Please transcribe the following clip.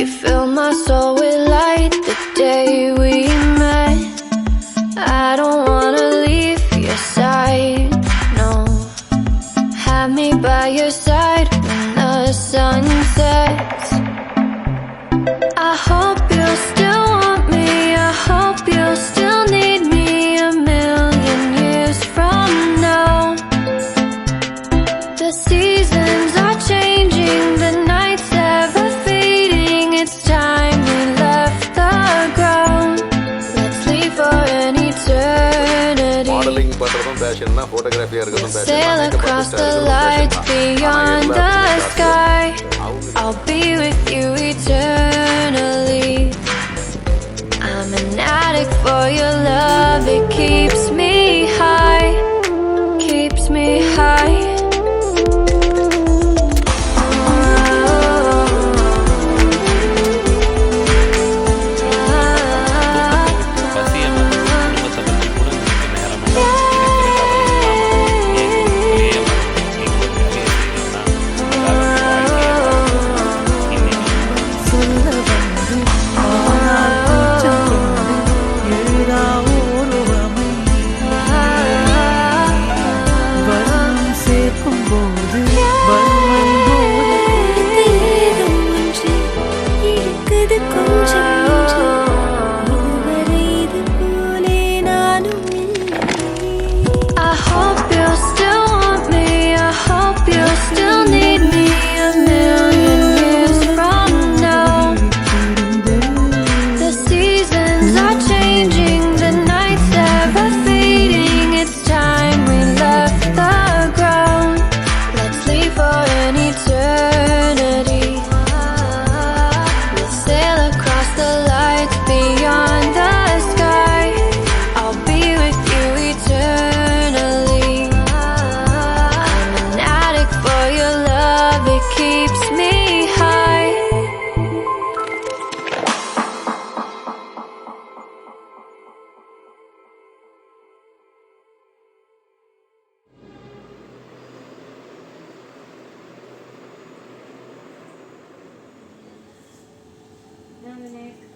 You fill my soul with light the day we met. I don't wanna leave your side, no. Have me by your side when the sun sets. I hope you'll still want me, I hope you'll still need me a million years from now. The seasons are changing, the nights ever fading. It's time we left the ground. Let's leave for an eternity. Modeling பண்றதும் fashion தான், ஃபோட்டோகிராஃபியா இருக்கதும் fashion தான். Sail across the lights beyond the sky. I'll be with you eternally. I'm an addict for your love. It keeps me high, keeps me high. Dominic.